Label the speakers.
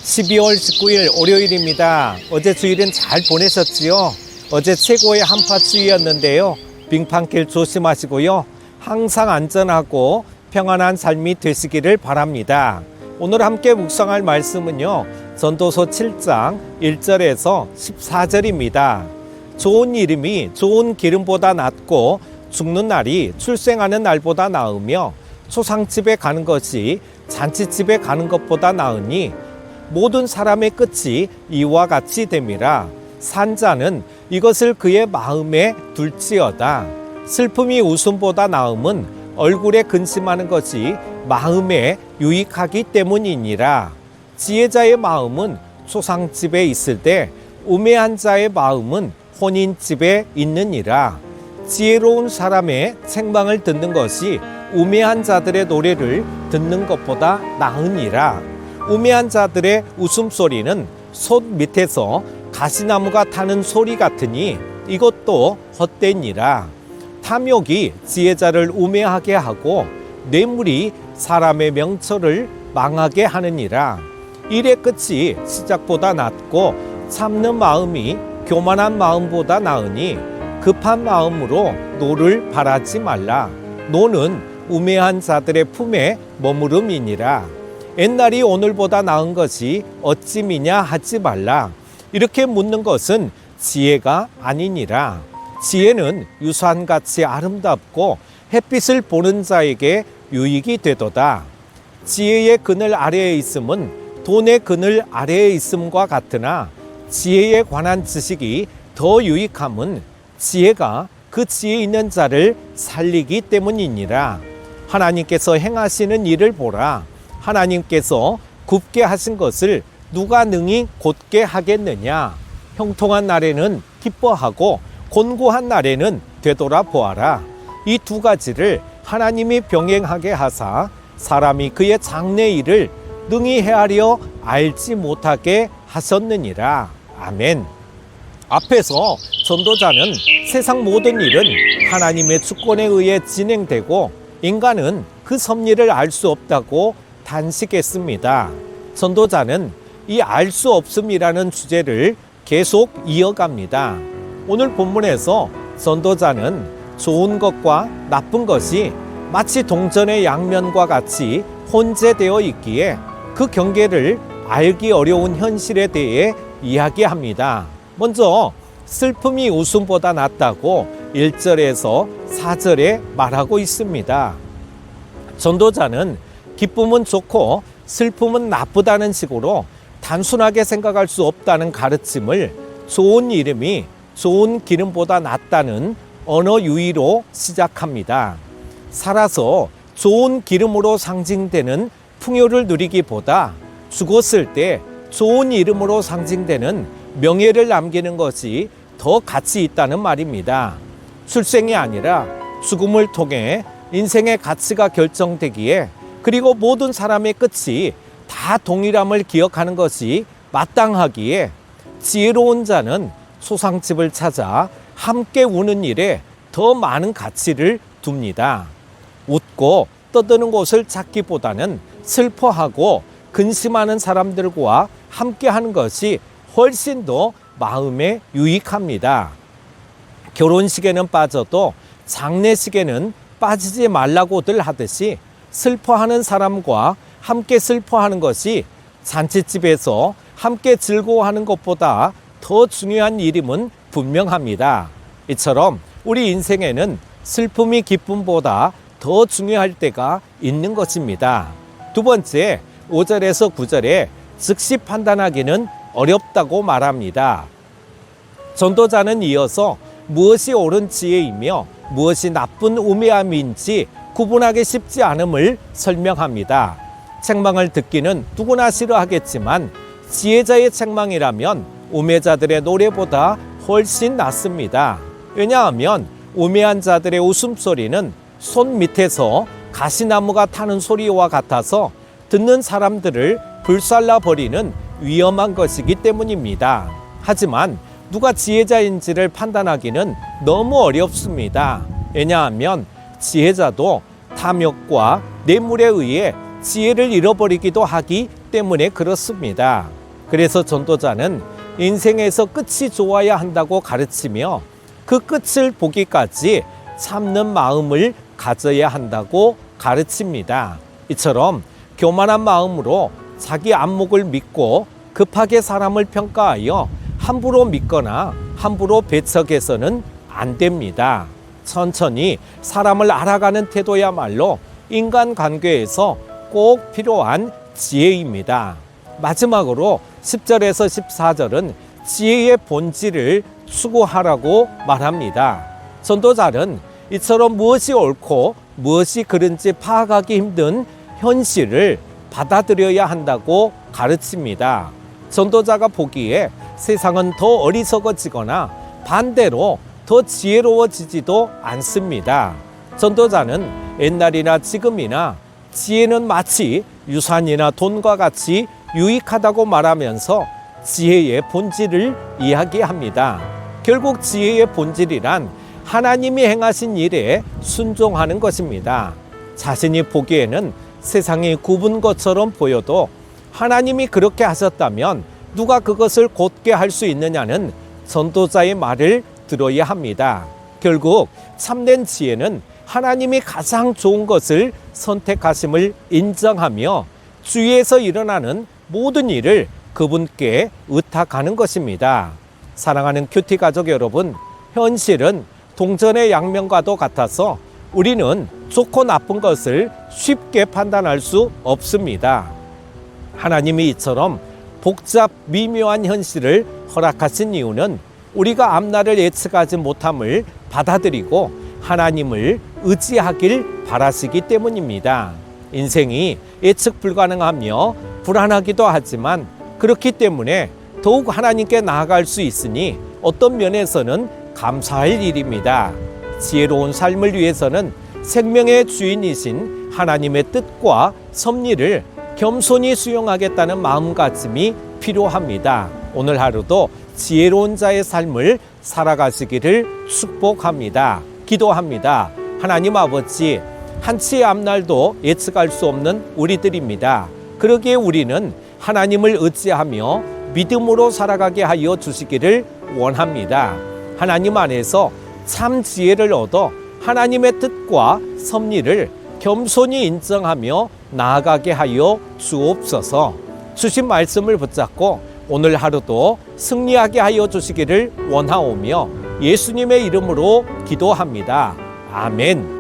Speaker 1: 12월 19일 월요일입니다. 어제 주일은 잘 보내셨지요? 어제 최고의 한파주의였는데요. 빙판길 조심하시고요. 항상 안전하고 평안한 삶이 되시기를 바랍니다. 오늘 함께 묵상할 말씀은요. 전도서 7장 1절에서 14절입니다. 좋은 이름이 좋은 기름보다 낫고 죽는 날이 출생하는 날보다 나으며 초상집에 가는 것이 잔치집에 가는 것보다 나으니 모든 사람의 끝이 이와 같이 됨이라. 산자는 이것을 그의 마음에 둘지어다. 슬픔이 웃음보다 나음은 얼굴에 근심하는 것이 마음에 유익하기 때문이니라. 지혜자의 마음은 초상집에 있을 때 우매한 자의 마음은 혼인집에 있느니라. 지혜로운 사람의 책망을 듣는 것이 우매한 자들의 노래를 듣는 것보다 나으니라. 우매한 자들의 웃음소리는 솥 밑에서 가시나무가 타는 소리 같으니 이것도 헛되니라. 탐욕이 지혜자를 우매하게 하고 뇌물이 사람의 명철을 망하게 하느니라. 일의 끝이 시작보다 낫고 참는 마음이 교만한 마음보다 나으니 급한 마음으로 노를 바라지 말라. 노는 우매한 자들의 품에 머무름이니라. 옛날이 오늘보다 나은 것이 어찌 미냐 하지 말라. 이렇게 묻는 것은 지혜가 아니니라. 지혜는 유산같이 아름답고 햇빛을 보는 자에게 유익이 되도다. 지혜의 그늘 아래에 있음은 돈의 그늘 아래에 있음과 같으나 지혜에 관한 지식이 더 유익함은 지혜가 그 지혜 있는 자를 살리기 때문이니라. 하나님께서 행하시는 일을 보라. 하나님께서 굽게 하신 것을 누가 능히 곧게 하겠느냐. 형통한 날에는 기뻐하고 곤고한 날에는 되돌아 보아라. 이 두 가지를 하나님이 병행하게 하사 사람이 그의 장래 일을 능히 헤아려 알지 못하게 하셨느니라. 아멘. 앞에서 전도자는 세상 모든 일은 하나님의 주권에 의해 진행되고 인간은 그 섭리를 알 수 없다고 단식했습니다. 전도자는 이 알 수 없음이라는 주제를 계속 이어갑니다. 오늘 본문에서 전도자는 좋은 것과 나쁜 것이 마치 동전의 양면과 같이 혼재되어 있기에 그 경계를 알기 어려운 현실에 대해 이야기합니다. 먼저 슬픔이 웃음보다 낫다고 1절에서 4절에 말하고 있습니다. 전도자는 기쁨은 좋고 슬픔은 나쁘다는 식으로 단순하게 생각할 수 없다는 가르침을 좋은 이름이 좋은 기름보다 낫다는 언어 유희로 시작합니다. 살아서 좋은 기름으로 상징되는 풍요를 누리기보다 죽었을 때 좋은 이름으로 상징되는 명예를 남기는 것이 더 가치 있다는 말입니다. 출생이 아니라 죽음을 통해 인생의 가치가 결정되기에 그리고 모든 사람의 끝이 다 동일함을 기억하는 것이 마땅하기에 지혜로운 자는 초상집을 찾아 함께 우는 일에 더 많은 가치를 둡니다. 웃고 떠드는 곳을 찾기보다는 슬퍼하고 근심하는 사람들과 함께 하는 것이 훨씬 더 마음에 유익합니다. 결혼식에는 빠져도 장례식에는 빠지지 말라고들 하듯이 슬퍼하는 사람과 함께 슬퍼하는 것이 잔치집에서 함께 즐거워하는 것보다 더 중요한 일임은 분명합니다. 이처럼 우리 인생에는 슬픔이 기쁨보다 더 중요할 때가 있는 것입니다. 두 번째, 5절에서 9절에 즉시 판단하기는 어렵다고 말합니다. 전도자는 이어서 무엇이 옳은 지혜이며 무엇이 나쁜 우매함인지 구분하기 쉽지 않음을 설명합니다. 책망을 듣기는 누구나 싫어하겠지만 지혜자의 책망이라면 우매자들의 노래보다 훨씬 낫습니다. 왜냐하면 우매한 자들의 웃음소리는 손 밑에서 가시나무가 타는 소리와 같아서 듣는 사람들을 불살라 버리는 위험한 것이기 때문입니다. 하지만 누가 지혜자인지를 판단하기는 너무 어렵습니다. 왜냐하면 지혜자도 탐욕과 뇌물에 의해 지혜를 잃어버리기도 하기 때문에 그렇습니다. 그래서 전도자는 인생에서 끝이 좋아야 한다고 가르치며 그 끝을 보기까지 참는 마음을 가져야 한다고 가르칩니다. 이처럼 교만한 마음으로 자기 안목을 믿고 급하게 사람을 평가하여 함부로 믿거나 함부로 배척해서는 안 됩니다. 천천히 사람을 알아가는 태도야말로 인간관계에서 꼭 필요한 지혜입니다. 마지막으로 10절에서 14절은 지혜의 본질을 추구하라고 말합니다. 전도자는 이처럼 무엇이 옳고 무엇이 그른지 파악하기 힘든 현실을 받아들여야 한다고 가르칩니다. 전도자가 보기에 세상은 더 어리석어지거나 반대로 더 지혜로워지지도 않습니다. 전도자는 옛날이나 지금이나 지혜는 마치 유산이나 돈과 같이 유익하다고 말하면서 지혜의 본질을 이야기합니다. 결국 지혜의 본질이란 하나님이 행하신 일에 순종하는 것입니다. 자신이 보기에는 세상이 굽은 것처럼 보여도 하나님이 그렇게 하셨다면 누가 그것을 곧게 할 수 있느냐는 전도자의 말을 들어야 합니다. 결국 참된 지혜는 하나님이 가장 좋은 것을 선택하심을 인정하며 주위에서 일어나는 모든 일을 그분께 의탁하는 것입니다. 사랑하는 큐티 가족 여러분, 현실은 동전의 양면과도 같아서 우리는 좋고 나쁜 것을 쉽게 판단할 수 없습니다. 하나님이 이처럼 복잡 미묘한 현실을 허락하신 이유는 우리가 앞날을 예측하지 못함을 받아들이고 하나님을 의지하길 바라시기 때문입니다. 인생이 예측 불가능하며 불안하기도 하지만 그렇기 때문에 더욱 하나님께 나아갈 수 있으니 어떤 면에서는 감사할 일입니다. 지혜로운 삶을 위해서는 생명의 주인이신 하나님의 뜻과 섭리를 겸손히 수용하겠다는 마음가짐이 필요합니다. 오늘 하루도 지혜로운 자의 삶을 살아가시기를 축복합니다. 기도합니다. 하나님 아버지, 한치의 앞날도 예측할 수 없는 우리들입니다. 그러기에 우리는 하나님을 의지하며 믿음으로 살아가게 하여 주시기를 원합니다. 하나님 안에서 참 지혜를 얻어 하나님의 뜻과 섭리를 겸손히 인정하며 나아가게 하여 주옵소서. 주신 말씀을 붙잡고 오늘 하루도 승리하게 하여 주시기를 원하오며 예수님의 이름으로 기도합니다. 아멘.